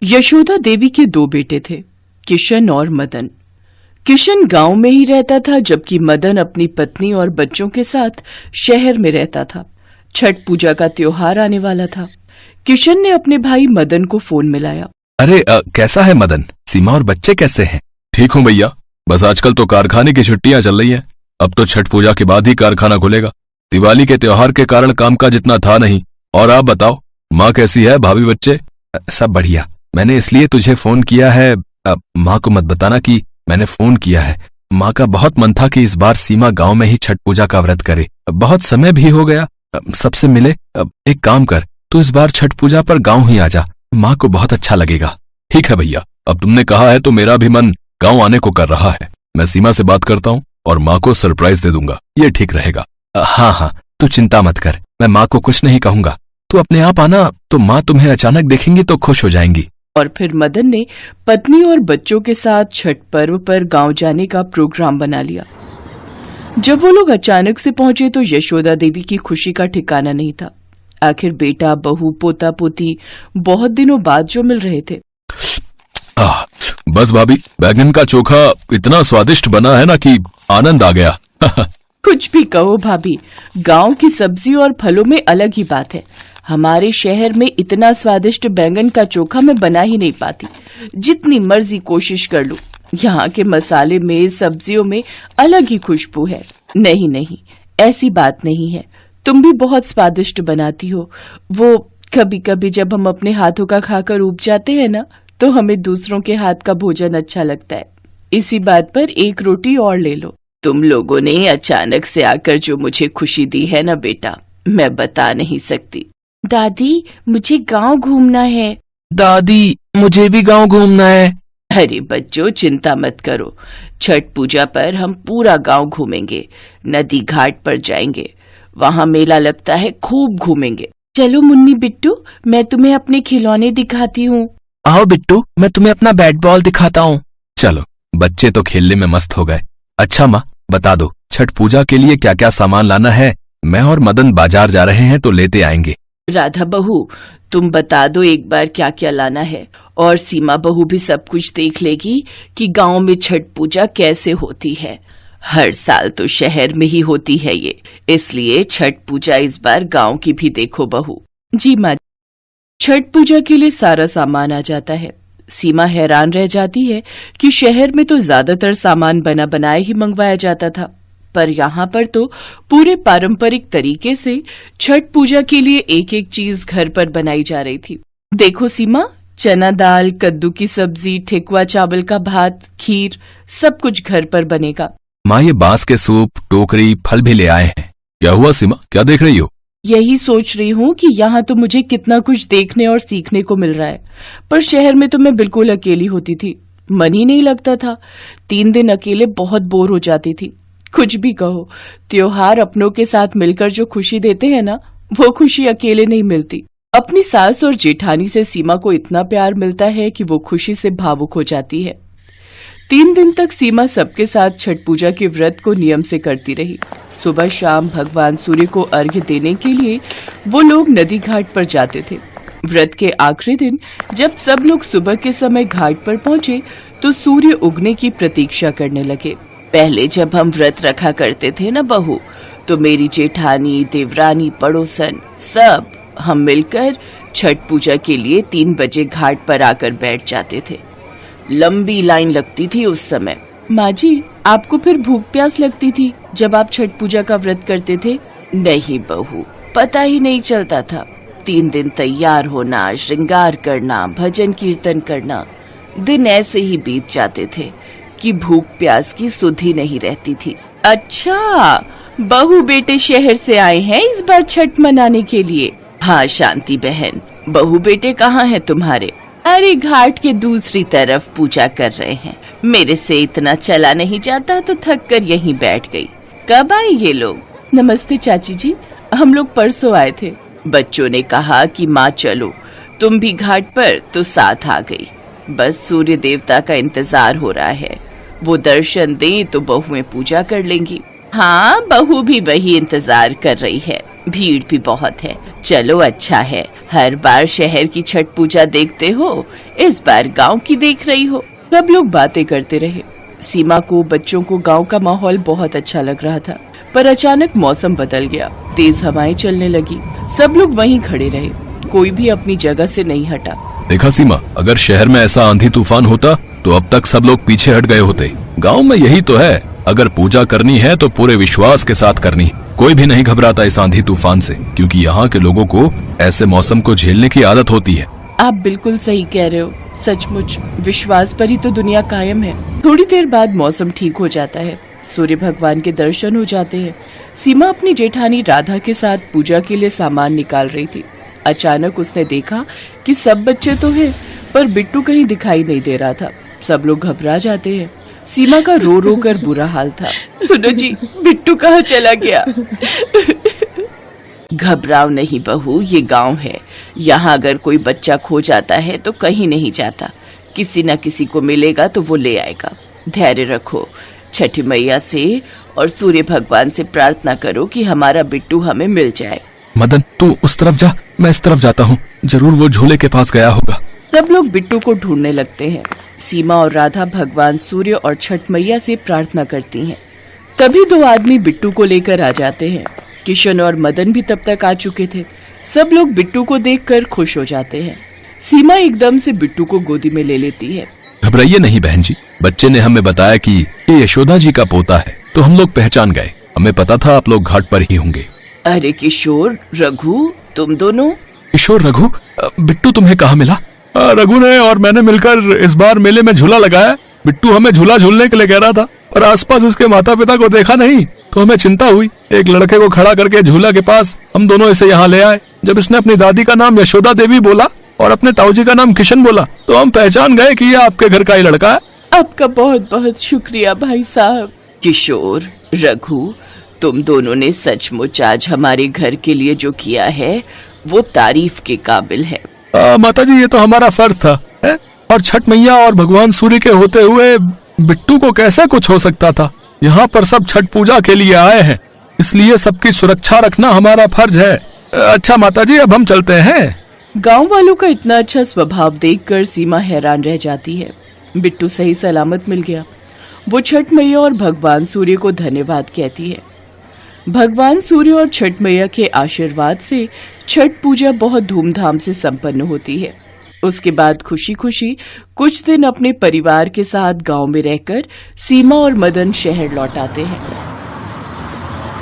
यशोदा देवी के दो बेटे थे, किशन और मदन। किशन गांव में ही रहता था, जबकि मदन अपनी पत्नी और बच्चों के साथ शहर में रहता था। छठ पूजा का त्योहार आने वाला था। किशन ने अपने भाई मदन को फोन मिलाया। अरे कैसा है मदन? सीमा और बच्चे कैसे हैं? ठीक हूँ भैया, बस आजकल तो कारखाने की छुट्टियां चल रही हैं। अब तो छठ पूजा के बाद ही कारखाना खुलेगा। दिवाली के त्योहार के कारण काम का जितना था नहीं। और आप बताओ, माँ कैसी है? भाभी बच्चे सब बढ़िया। मैंने इसलिए तुझे फोन किया है, माँ को मत बताना कि मैंने फोन किया है। माँ का बहुत मन था कि इस बार सीमा गांव में ही छठ पूजा का व्रत करे। बहुत समय भी हो गया सबसे मिले। एक काम कर, तू इस बार छठ पूजा पर गांव ही आ जा, माँ को बहुत अच्छा लगेगा। ठीक है भैया, अब तुमने कहा है तो मेरा भी मन गांव आने को कर रहा है। मैं सीमा से बात करता हूँ और माँ को सरप्राइज दे दूंगा, ये ठीक रहेगा। हाँ, तू चिंता मत कर, मैं माँ को कुछ नहीं कहूंगा। तू अपने आप आना, तो माँ तुम्हें अचानक देखेंगी तो खुश हो जाएंगी। और फिर मदन ने पत्नी और बच्चों के साथ छठ पर्व पर गांव जाने का प्रोग्राम बना लिया। जब वो लोग अचानक से पहुंचे तो यशोदा देवी की खुशी का ठिकाना नहीं था। आखिर बेटा, बहू, पोता पोती बहुत दिनों बाद जो मिल रहे थे। बस भाभी, बैगन का चोखा इतना स्वादिष्ट बना है ना कि आनंद आ गया। कुछ भी कहो भाभी, गांव की सब्जी और फलों में अलग ही बात है। हमारे शहर में इतना स्वादिष्ट बैंगन का चोखा मैं बना ही नहीं पाती, जितनी मर्जी कोशिश कर लूं। यहाँ के मसाले में, सब्जियों में अलग ही खुशबू है। नहीं, ऐसी बात नहीं है। तुम भी बहुत स्वादिष्ट बनाती हो। वो कभी कभी जब हम अपने हाथों का खाकर ऊब जाते हैं ना, तो हमें दूसरों के हाथ का भोजन अच्छा लगता है। इसी बात पर एक रोटी और ले लो। तुम लोगों ने अचानक से आकर जो मुझे खुशी दी है ना बेटा, मैं बता नहीं सकती। दादी, मुझे गांव घूमना है। दादी, मुझे भी गांव घूमना है। अरे बच्चों, चिंता मत करो। छठ पूजा पर हम पूरा गांव घूमेंगे। नदी घाट पर जाएंगे, वहाँ मेला लगता है, खूब घूमेंगे। चलो मुन्नी बिट्टू, मैं तुम्हें अपने खिलौने दिखाती हूँ। आओ बिट्टू, मैं तुम्हें अपना बैट बॉल दिखाता हूँ। चलो, बच्चे तो खेलने में मस्त हो गए। अच्छा माँ, बता दो छठ पूजा के लिए क्या क्या सामान लाना है? मैं और मदन बाजार जा रहे हैं तो लेते आएंगे। राधा बहू, तुम बता दो एक बार क्या क्या लाना है, और सीमा बहू भी सब कुछ देख लेगी कि गांव में छठ पूजा कैसे होती है। हर साल तो शहर में ही होती है ये, इसलिए छठ पूजा इस बार गांव की भी देखो बहू। जी माँ। छठ पूजा के लिए सारा सामान आ जाता है। सीमा हैरान रह जाती है कि शहर में तो ज्यादातर सामान बना बनाया ही मंगवाया जाता था, पर यहाँ पर तो पूरे पारंपरिक तरीके से छठ पूजा के लिए एक एक चीज घर पर बनाई जा रही थी। देखो सीमा, चना दाल, कद्दू की सब्जी, ठेकुआ चावल का भात, खीर, सब कुछ घर पर बनेगा। माँ, ये बांस के सूप, टोकरी, फल भी ले आए हैं। क्या हुआ सीमा, क्या देख रही हो? यही सोच रही हूँ कि यहाँ तो मुझे कितना कुछ देखने और सीखने को मिल रहा है, पर शहर में तो मैं बिल्कुल अकेली होती थी, मन ही नहीं लगता था। 3 दिन अकेले बहुत बोर हो जाती थी। कुछ भी कहो, त्योहार अपनों के साथ मिलकर जो खुशी देते हैं ना, वो खुशी अकेले नहीं मिलती। अपनी सास और जेठानी से सीमा को इतना प्यार मिलता है कि वो खुशी से भावुक हो जाती है। 3 दिन तक सीमा सबके साथ छठ पूजा के व्रत को नियम से करती रही। सुबह शाम भगवान सूर्य को अर्घ्य देने के लिए वो लोग नदी घाट पर जाते थे। व्रत के आखिरी दिन जब सब लोग सुबह के समय घाट पर पहुंचे तो सूर्य उगने की प्रतीक्षा करने लगे। पहले जब हम व्रत रखा करते थे ना बहू, तो मेरी जेठानी, देवरानी, पड़ोसन सब हम मिलकर छठ पूजा के लिए 3 बजे घाट पर आकर बैठ जाते थे। लंबी लाइन लगती थी उस समय। माँ जी, आपको फिर भूख प्यास लगती थी जब आप छठ पूजा का व्रत करते थे? नहीं बहू, पता ही नहीं चलता था। 3 दिन तैयार होना, श्रृंगार करना, भजन कीर्तन करना, दिन ऐसे ही बीत जाते थे कि भूख प्यास की सुध ही नहीं रहती थी। अच्छा, बहू बेटे शहर से आए हैं इस बार छठ मनाने के लिए? हाँ शांति बहन, बहू बेटे कहाँ हैं तुम्हारे? अरे घाट के दूसरी तरफ पूजा कर रहे हैं। मेरे से इतना चला नहीं जाता तो थक कर यहीं बैठ गई। कब आए ये लोग? नमस्ते चाची जी, हम लोग परसों आए थे। बच्चों ने कहा कि माँ चलो, तुम भी घाट पर, तो साथ आ गई। बस सूर्य देवता का इंतजार हो रहा है, वो दर्शन दे तो बहुएं पूजा कर लेंगी। हाँ, बहू भी वही इंतजार कर रही है, भीड़ भी बहुत है। चलो अच्छा है, हर बार शहर की छठ पूजा देखते हो, इस बार गांव की देख रही हो। सब लोग बातें करते रहे। सीमा को, बच्चों को गांव का माहौल बहुत अच्छा लग रहा था, पर अचानक मौसम बदल गया, तेज हवाएं चलने लगी। सब लोग वहीं खड़े रहे, कोई भी अपनी जगह से नहीं हटा। देखा सीमा, अगर शहर में ऐसा आंधी तूफान होता तो अब तक सब लोग पीछे हट गए होते। गांव में यही तो है, अगर पूजा करनी है तो पूरे विश्वास के साथ करनी है। कोई भी नहीं घबराता इस आंधी तूफान से, क्योंकि यहाँ के लोगों को ऐसे मौसम को झेलने की आदत होती है। आप बिल्कुल सही कह रहे हो, सचमुच विश्वास पर ही तो दुनिया कायम है। थोड़ी देर बाद मौसम ठीक हो जाता है, सूर्य भगवान के दर्शन हो जाते हैं। सीमा अपनी जेठानी राधा के साथ पूजा के लिए सामान निकाल रही थी। अचानक उसने देखा कि सब बच्चे तो हैं, पर बिट्टू कहीं दिखाई नहीं दे रहा था। सब लोग घबरा जाते हैं। सीमा का रो रो कर बुरा हाल था। सुनो जी, बिट्टू कहाँ चला गया? घबराओ नहीं बहू, ये गांव है, यहाँ अगर कोई बच्चा खो जाता है तो कहीं नहीं जाता, किसी न किसी को मिलेगा तो वो ले आएगा। धैर्य रखो, छठी मैया से और सूर्य भगवान से प्रार्थना करो कि हमारा बिट्टू हमें मिल जाए। मदन, तू उस तरफ जा, मैं इस तरफ जाता हूँ, जरूर वो झूले के पास गया होगा। सब लोग बिट्टू को ढूंढने लगते हैं। सीमा और राधा भगवान सूर्य और छठ मैया से प्रार्थना करती हैं। तभी दो आदमी बिट्टू को लेकर आ जाते हैं। किशन और मदन भी तब तक आ चुके थे। सब लोग बिट्टू को देखकर खुश हो जाते हैं। सीमा एकदम से बिट्टू को गोदी में ले लेती है। घबराइए नहीं बहन जी, बच्चे ने हमें बताया कि ये यशोदा जी का पोता है, तो हम लोग पहचान गए। हमें पता था आप लोग घाट पर ही होंगे। अरे किशोर, रघु, तुम दोनों? किशोर, रघु, बिट्टू तुम्हें कहाँ मिला? रघु ने और मैंने मिलकर इस बार मेले में झूला लगाया। बिट्टू हमें झूला झूलने के लिए कह रहा था, और आसपास इसके माता पिता को देखा नहीं, तो हमें चिंता हुई। एक लड़के को खड़ा करके झूला के पास हम दोनों इसे यहाँ ले आए। जब इसने अपनी दादी का नाम यशोदा देवी बोला और अपने ताऊजी का नाम किशन बोला, तो हम पहचान गए कि ये आपके घर का ही लड़का है। आपका बहुत बहुत शुक्रिया भाई साहब। किशोर, रघु, तुम दोनों ने सचमुच आज हमारे घर के लिए जो किया है वो तारीफ के काबिल है। माता जी, ये तो हमारा फर्ज था, है? और छठ मैया और भगवान सूर्य के होते हुए बिट्टू को कैसे कुछ हो सकता था? यहाँ पर सब छठ पूजा के लिए आए हैं, इसलिए सबकी सुरक्षा रखना हमारा फर्ज है। अच्छा माता जी, अब हम चलते हैं। गांव वालों का इतना अच्छा स्वभाव देखकर सीमा हैरान रह जाती है। बिट्टू सही सलामत मिल गया। वो छठ मैया और भगवान सूर्य को धन्यवाद कहती है। भगवान सूर्य और छठ मैया के आशीर्वाद से छठ पूजा बहुत धूमधाम से संपन्न होती है। उसके बाद खुशी खुशी कुछ दिन अपने परिवार के साथ गांव में रहकर सीमा और मदन शहर लौट आते हैं।